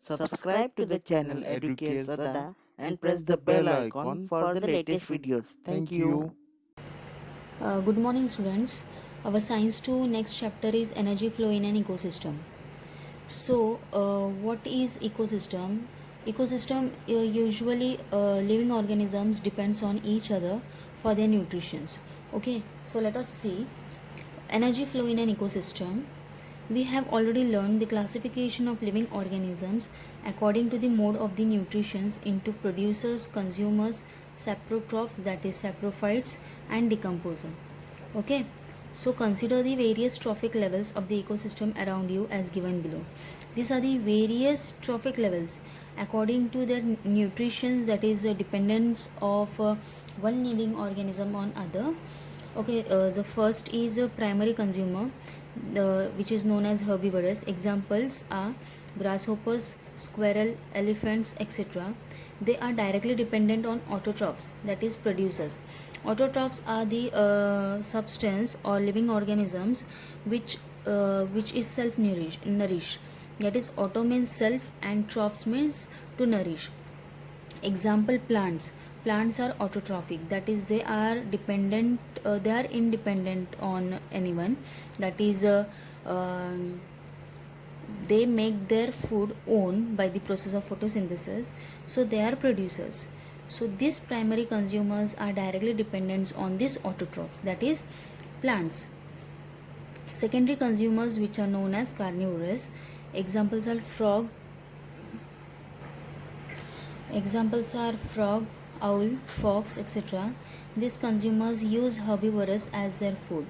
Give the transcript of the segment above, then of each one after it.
Subscribe to the channel Educate Sada and press the bell icon for the latest videos. Thank you. Good morning, students. Our science 2 next chapter is energy flow in an ecosystem. So, what is ecosystem? Ecosystem usually living organisms depends on each other for their nutrition. Okay, so let us see energy flow in an ecosystem. We have already learned the classification of living organisms according to the mode of the nutritions into producers, consumers, saprotrophs, that is saprophytes, and decomposer. Okay, so consider the various trophic levels of the ecosystem around you as given below. These are the various trophic levels according to their nutrition, that is dependence of one living organism on other. Okay, the first is a primary consumer, which is known as herbivorous. Examples are grasshoppers, squirrel, elephants, etc. They are directly dependent on autotrophs, that is producers. Autotrophs are the substance or living organisms which is self nourished. That is, auto means self and trophs means to nourish. Example, plants are autotrophic, that is they are independent on anyone, that is they make their food own by the process of photosynthesis, so they are producers. So these primary consumers are directly dependent on these autotrophs, that is plants. Secondary consumers, which are known as carnivorous. Examples are frog, owl, fox, etc. These consumers use herbivores as their food.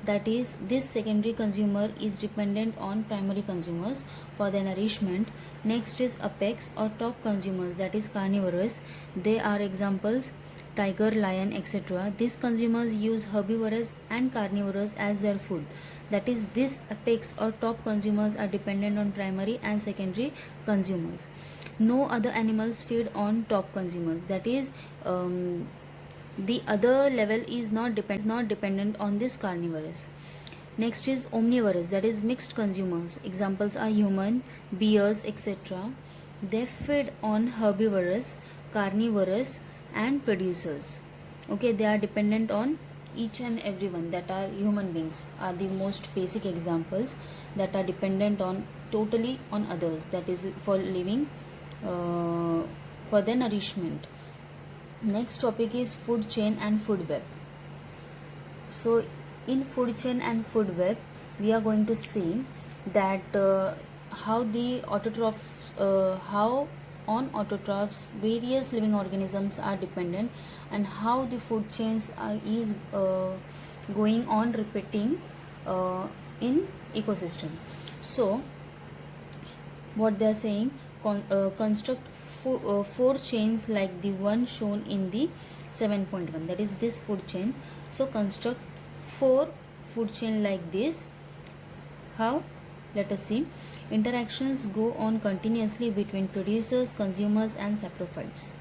That is, this secondary consumer is dependent on primary consumers for their nourishment. Next is apex or top consumers, that is carnivorous. They are examples tiger, lion, etc. These consumers use herbivores and carnivores as their food. That is, these apex or top consumers are dependent on primary and secondary consumers. No other animals feed on top consumers, that is the other level is not dependent on this carnivorous. Next is omnivorous, that is mixed consumers. Examples are human, bears, etc. They feed on herbivorous, carnivorous, and producers. Okay, they are dependent on each and everyone, that are human beings are the most basic examples that are dependent on totally on others, that is for living for their nourishment. Next topic is food chain and food web. So in food chain and food web, we are going to see that how the autotrophs, how on autotrophs various living organisms are dependent, and how the food chains is going on repeating in ecosystem. So what they are saying, construct four chains like the one shown in the 7.1, that is this food chain. So construct four food chain like this. How? Let us see. Interactions go on continuously between producers, consumers, and saprophytes.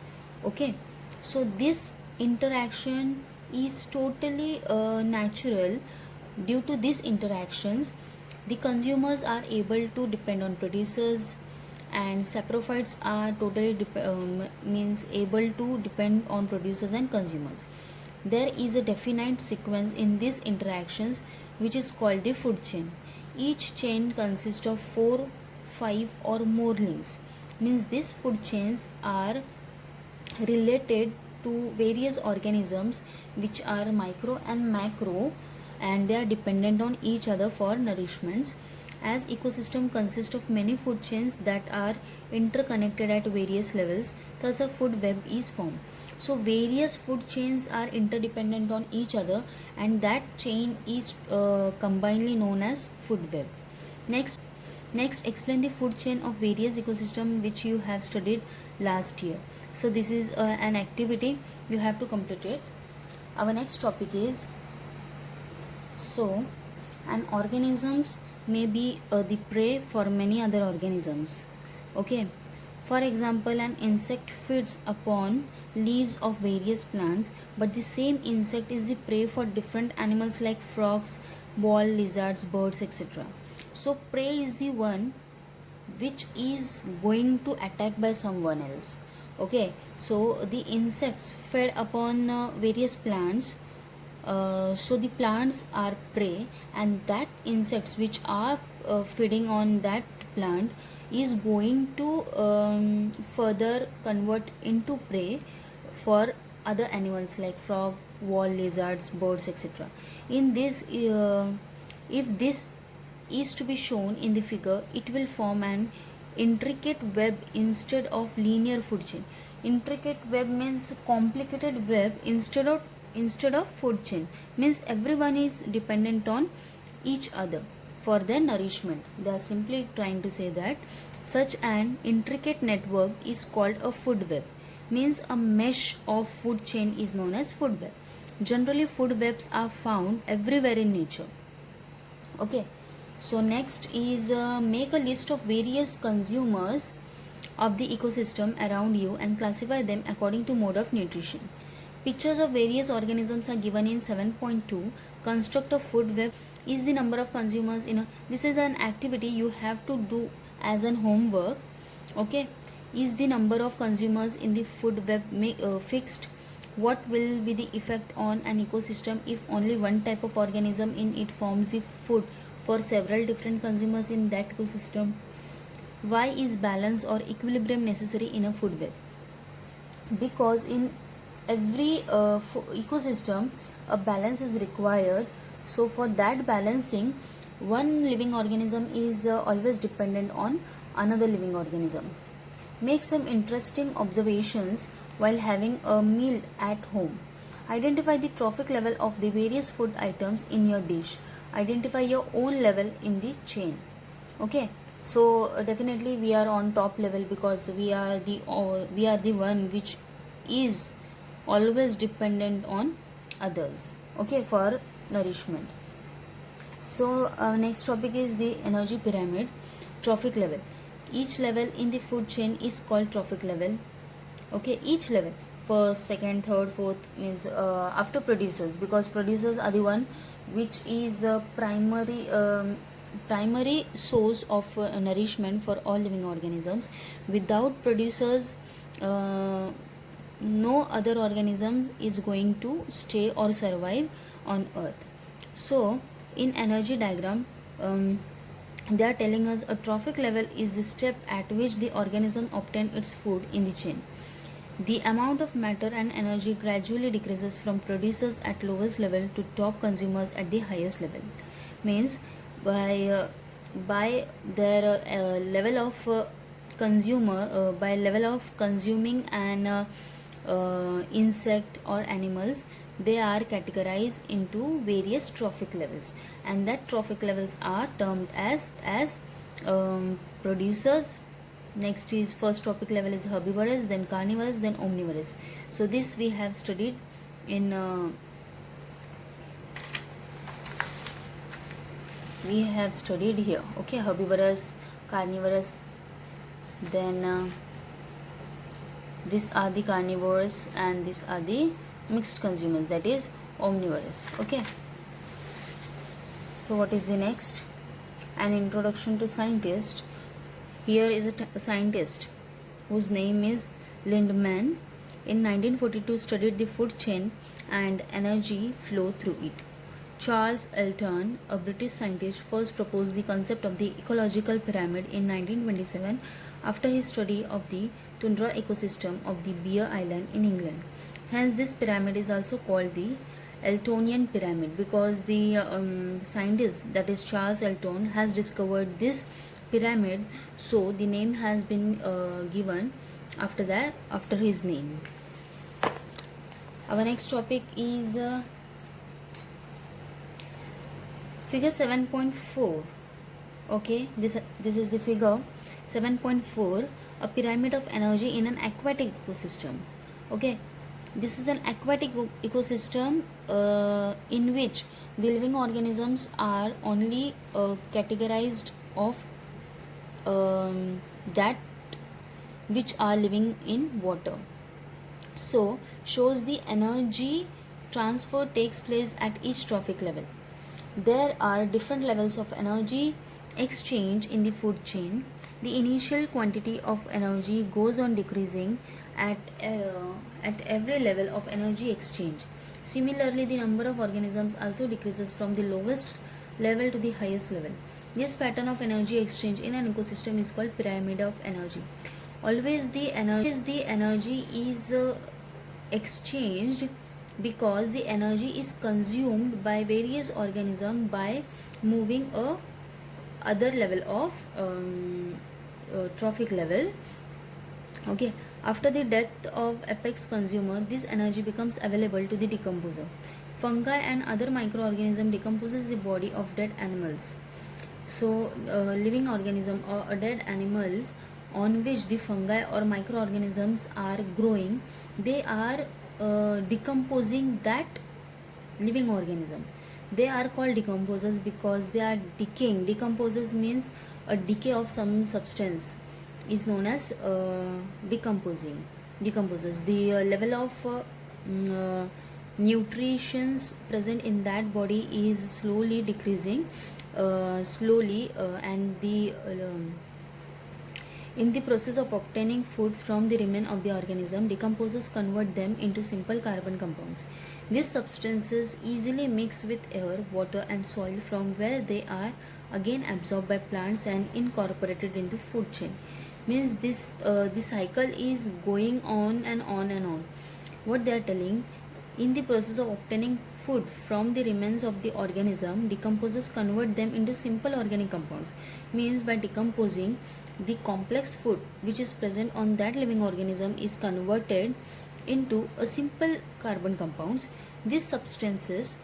Okay, so this interaction is totally natural. Due to these interactions, the consumers are able to depend on producers, and saprophytes are totally means able to depend on producers and consumers. There is a definite sequence in these interactions which is called the food chain. Each chain consists of 4, 5 or more links. Means these food chains are related to various organisms which are micro and macro, and they are dependent on each other for nourishments. As ecosystem consists of many food chains that are interconnected at various levels, thus a food web is formed. So various food chains are interdependent on each other, and that chain is combinedly known as food web. Next, explain the food chain of various ecosystems which you have studied last year. So this is an activity you have to complete it. Our next topic is, so an organisms may be the prey for many other organisms. Okay, for example, an insect feeds upon leaves of various plants, but the same insect is the prey for different animals like frogs, ball lizards, birds, etc. So prey is the one which is going to attack by someone else. Okay, so the insects fed upon various plants, so the plants are prey, and that insects which are feeding on that plant is going to further convert into prey for other animals like frog, wall lizards, birds, etc. In this if this is to be shown in the figure, it will form an intricate web instead of linear food chain. Intricate web means complicated web instead of food chain, means everyone is dependent on each other for their nourishment. They are simply trying to say that such an intricate network is called a food web, means a mesh of food chain is known as food web. Generally food webs are found everywhere in nature. Okay, so next is make a list of various consumers of the ecosystem around you and classify them according to mode of nutrition. Pictures of various organisms are given in 7.2. Construct a food web is the number of consumers in a, this is an activity you have to do as an homework. Okay, is the number of consumers in the food web fixed? What will be the effect on an ecosystem if only one type of organism in it forms the food for several different consumers in that ecosystem? Why is balance or equilibrium necessary in a food web? Because in every ecosystem a balance is required. So for that balancing, one living organism is always dependent on another living organism. Make some interesting observations while having a meal at home. Identify the trophic level of the various food items in your dish. Identify your own level in the chain. Okay, so definitely we are on top level because we are the one which is always dependent on others, okay, for nourishment. So next topic is the energy pyramid. Trophic level, each level in the food chain is called trophic level. Okay, each level, first, second, third, fourth, means after producers, because producers are the one which is primary source of nourishment for all living organisms. Without producers, no other organism is going to stay or survive on earth. So in energy diagram, they are telling us a trophic level is the step at which the organism obtains its food in the chain. The amount of matter and energy gradually decreases from producers at lowest level to top consumers at the highest level. Means by their level of consumer, by level of consuming an insect or animals, they are categorized into various trophic levels, and that trophic levels are termed as producers. Next is first trophic level is herbivorous, then carnivorous, then omnivorous. So this we have studied in here. Okay, herbivorous, carnivorous, then these are the carnivores and these are the mixed consumers, that is omnivorous. Okay, so what is the next? An introduction to scientist. Here is a scientist whose name is Lindemann. In 1942 studied the food chain and energy flow through it. Charles Elton, a British scientist, first proposed the concept of the ecological pyramid in 1927 after his study of the tundra ecosystem of the Bear Island in England. Hence this pyramid is also called the Eltonian pyramid, because the scientist, that is Charles Elton, has discovered this pyramid, so the name has been given after his name. Our next topic is figure 7.4. okay, this is the figure 7.4, a pyramid of energy in an aquatic ecosystem. Okay, this is an aquatic ecosystem in which the living organisms are only categorized of that which are living in water. So shows the energy transfer takes place at each trophic level. There are different levels of energy exchange in the food chain. The initial quantity of energy goes on decreasing at every level of energy exchange. Similarly, the number of organisms also decreases from the lowest level to the highest level. This pattern of energy exchange in an ecosystem is called pyramid of energy. Always the energy is exchanged because the energy is consumed by various organisms by moving a other level of trophic level. Okay, after the death of apex consumer, this energy becomes available to the decomposer. Fungi and other microorganisms decomposes the body of dead animals. So living organism or dead animals on which the fungi or microorganisms are growing, they are decomposing that living organism. They are called decomposers because they are decaying. Decomposers means a decay of some substance is known as decomposers. The level of nutritions present in that body is slowly decreasing, and in the process of obtaining food from the remains of the organism, decomposers convert them into simple carbon compounds. These substances easily mix with air, water, and soil, from where they are again absorbed by plants and incorporated into food chain. Means the cycle is going on and on and on. What they are telling, in the process of obtaining food from the remains of the organism, decomposers convert them into simple organic compounds. Means by decomposing, the complex food which is present on that living organism is converted into a simple carbon compounds. These substances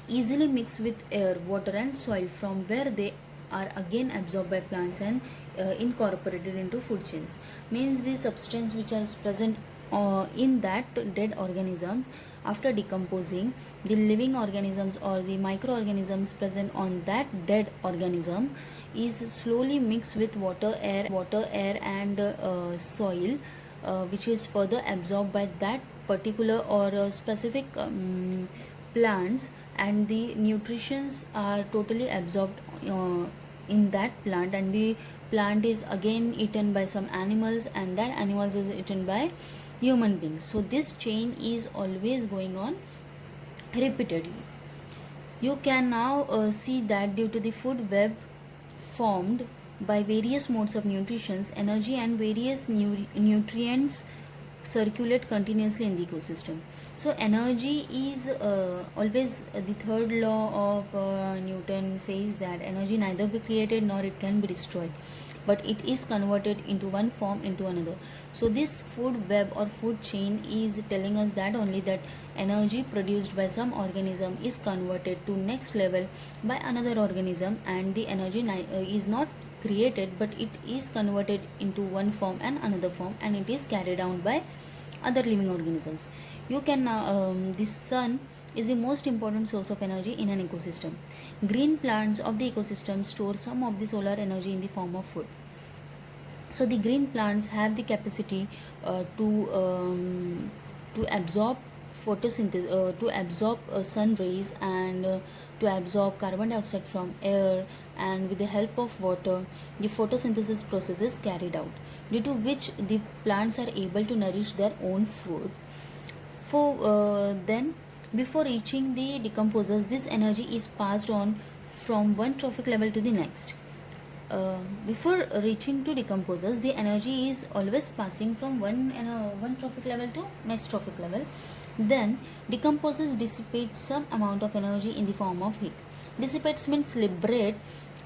easily mix with air, water, and soil, from where they are again absorbed by plants and incorporated into food chains. Means the substance which is present in that dead organisms, after decomposing, the living organisms or the microorganisms present on that dead organism is slowly mixed with water, air, and soil, which is further absorbed by that particular or specific plants, and the nutritions are totally absorbed in that plant, and the plant is again eaten by some animals, and that animals is eaten by human beings. So this chain is always going on repeatedly. You can now see that due to the food web formed by various modes of nutrition, energy and various nutrients circulate continuously in the ecosystem. So energy is always the third law of Newton says that energy neither be created nor it can be destroyed, but it is converted into one form into another. So this food web or food chain is telling us that only that energy produced by some organism is converted to next level by another organism, and the energy is not created, but it is converted into one form and another form, and it is carried out by other living organisms. You can the sun is the most important source of energy in an ecosystem. Green plants of the ecosystem store some of the solar energy in the form of food. So the green plants have the capacity to absorb photosynthesis, to absorb sun rays, and to absorb carbon dioxide from air, and with the help of water, the photosynthesis process is carried out, due to which the plants are able to nourish their own food. Then, before reaching the decomposers, this energy is passed on from one trophic level to the next. Before reaching to decomposers, the energy is always passing from one trophic level to next trophic level. Then decomposers dissipate some amount of energy in the form of heat. Dissipates means liberate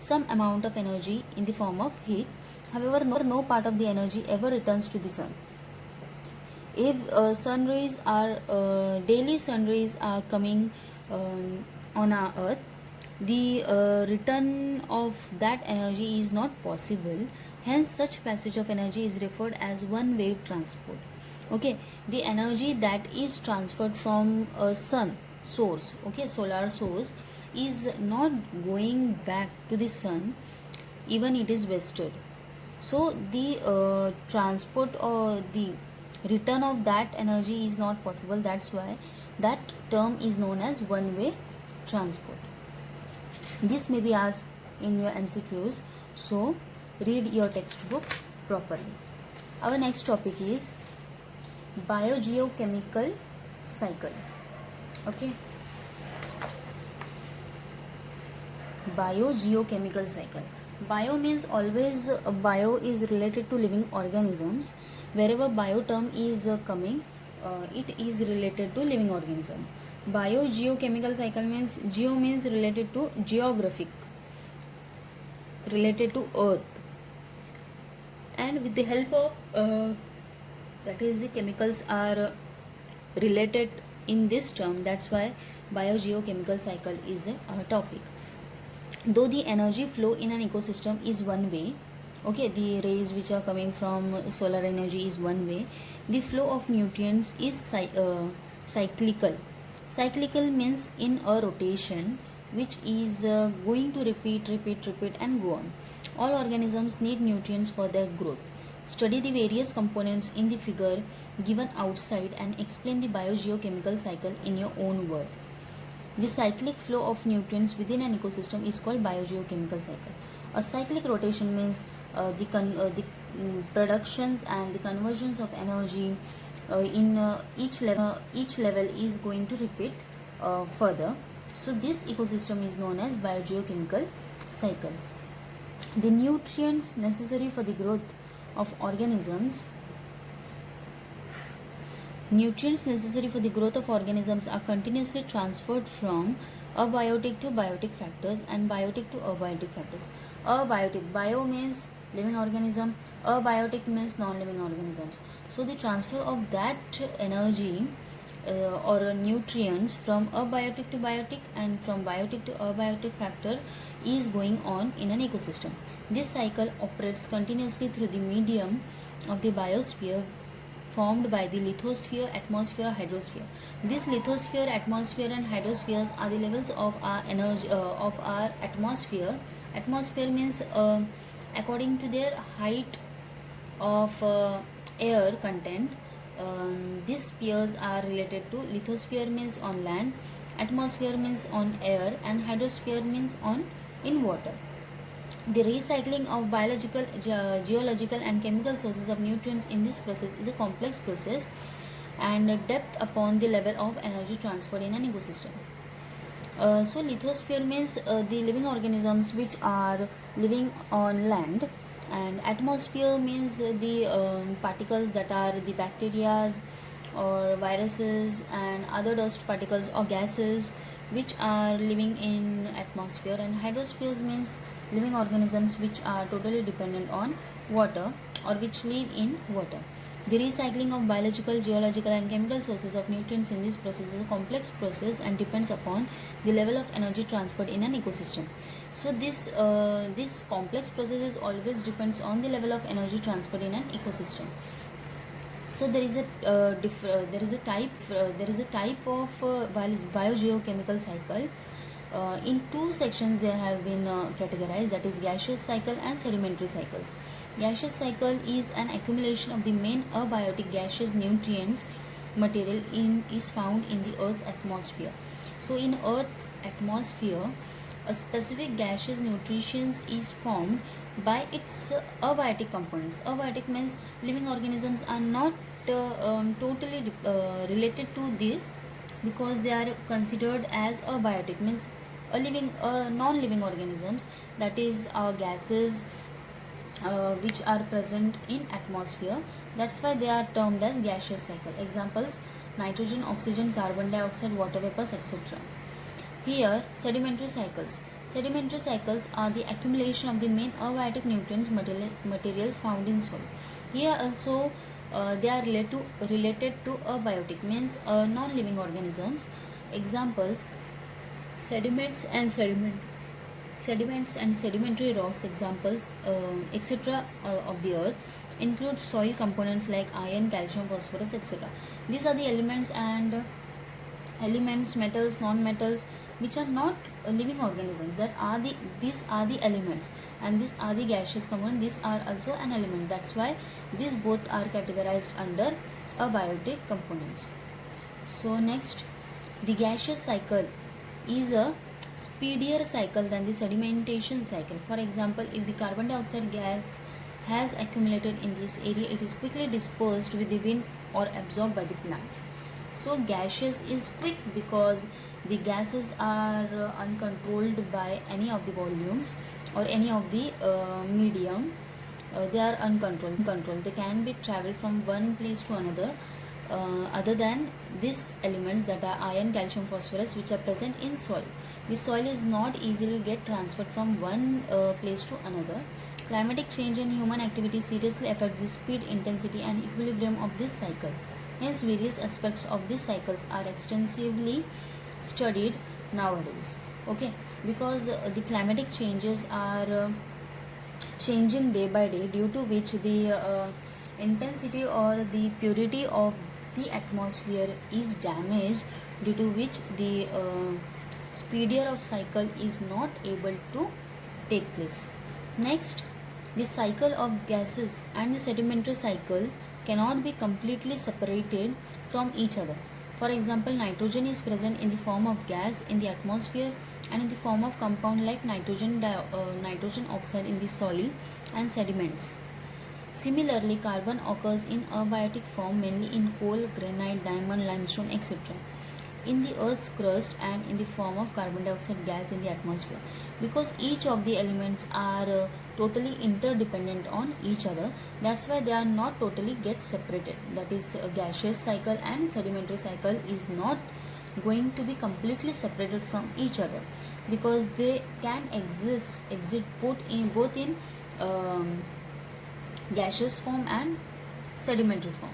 some amount of energy in the form of heat. However, no part of the energy ever returns to the sun. If daily sun rays are coming on our earth, the return of that energy is not possible. Hence, such passage of energy is referred as one wave transport. Okay, the energy that is transferred from a sun source, okay, solar source, is not going back to the sun, even it is wasted. So the transport or the return of that energy is not possible. That's why that term is known as one way transport. This may be asked in your MCQs. So read your textbooks properly. Our next topic is biogeochemical cycle. Okay, biogeochemical cycle. Bio means always bio is related to living organisms. Wherever bio term is coming, it is related to living organism. Biogeochemical cycle means geo means related to geographic, related to earth, and with the help of that is the chemicals are related in this term. That's why biogeochemical cycle is a topic. Though the energy flow in an ecosystem is one way, okay, the rays which are coming from solar energy is one way, the flow of nutrients is cyclical. Cyclical means in a rotation which is going to repeat and go on. All organisms need nutrients for their growth. Study the various components in the figure given outside and explain the biogeochemical cycle in your own word. The cyclic flow of nutrients within an ecosystem is called biogeochemical cycle. A cyclic rotation means the productions and the conversions of energy in each level is going to repeat further. So this ecosystem is known as biogeochemical cycle. The nutrients necessary for the growth of organisms Nutrients necessary for the growth of organisms are continuously transferred from abiotic to biotic factors and biotic to abiotic factors. Abiotic, bio means living organism, abiotic means non-living organisms. So the transfer of that energy or nutrients from abiotic to biotic and from biotic to abiotic factor is going on in an ecosystem. This cycle operates continuously through the medium of the biosphere formed by the lithosphere, atmosphere, hydrosphere. This lithosphere, atmosphere and hydrospheres are the levels of our energy of our atmosphere. Atmosphere means according to their height of air content. These spheres are related to lithosphere means on land, atmosphere means on air, and hydrosphere means on in water. The recycling of biological, geological and chemical sources of nutrients in this process is a complex process and depth upon the level of energy transferred in an ecosystem. So lithosphere means the living organisms which are living on land, and atmosphere means the particles that are the bacteria or viruses and other dust particles or gases which are living in atmosphere, and hydrospheres means living organisms which are totally dependent on water or which live in water. The recycling of biological, geological and chemical sources of nutrients in this process is a complex process and depends upon the level of energy transferred in an ecosystem. So this complex process always depends on the level of energy transferred in an ecosystem. So there is a type of biogeochemical cycle. In two sections they have been categorized, that is gaseous cycle and sedimentary cycles. Gaseous cycle is an accumulation of the main abiotic gaseous nutrients material is found in the Earth's atmosphere. So in Earth's atmosphere, a specific gaseous nutrition is formed by its abiotic components. Abiotic means living organisms are not totally related to this because they are considered as abiotic, means non-living organisms, that is gases which are present in atmosphere. That's why they are termed as gaseous cycle. Examples: nitrogen, oxygen, carbon dioxide, water vapors, etc. Here, sedimentary cycles. Sedimentary cycles are the accumulation of the main abiotic nutrients materials found in soil. Here also they are related to abiotic, means non-living organisms. Examples: sediments and sedimentary rocks, examples etc. Of the earth include soil components like iron, calcium, phosphorus, etc. These are the elements, metals, non-metals, which are not living organisms. These are the elements, and these are the gaseous components. These are also an element. That's why these both are categorized under abiotic components. So next, the gaseous cycle is a speedier cycle than the sedimentation cycle. For example, if the carbon dioxide gas has accumulated in this area, it is quickly dispersed with the wind or absorbed by the plants. So gaseous is quick because the gases are uncontrolled by any of the volumes or any of the medium. They are uncontrolled. They can be traveled from one place to another. Other than these elements that are iron, calcium, phosphorus, which are present in soil, the soil is not easily get transferred from one place to another. Climatic change and human activity seriously affects the speed, intensity, and equilibrium of this cycle. Hence, various aspects of these cycles are extensively studied nowadays. Okay, because the climatic changes are changing day by day, due to which the intensity or the purity of the atmosphere is damaged, due to which the speedier of cycle is not able to take place. Next, the cycle of gases and the sedimentary cycle cannot be completely separated from each other. For example, nitrogen is present in the form of gas in the atmosphere and in the form of compound like nitrogen oxide in the soil and sediments. Similarly, carbon occurs in abiotic form mainly in coal, granite, diamond, limestone, etc. in the earth's crust and in the form of carbon dioxide gas in the atmosphere. Because each of the elements are totally interdependent on each other, that's why they are not totally get separated. That is, a gaseous cycle and sedimentary cycle is not going to be completely separated from each other, because they can exist both in gaseous form and sedimentary form.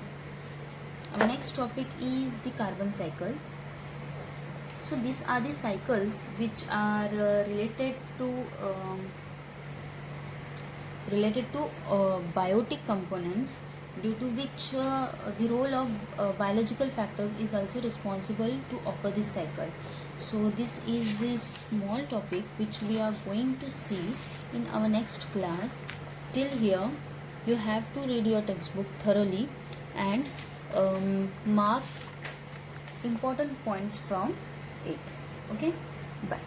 Our next topic is the carbon cycle. So these are the cycles which are related to biotic components, due to which the role of biological factors is also responsible to occur this cycle. So this is the small topic which we are going to see in our next class. Till here, you have to read your textbook thoroughly and mark important points from it. Okay, bye.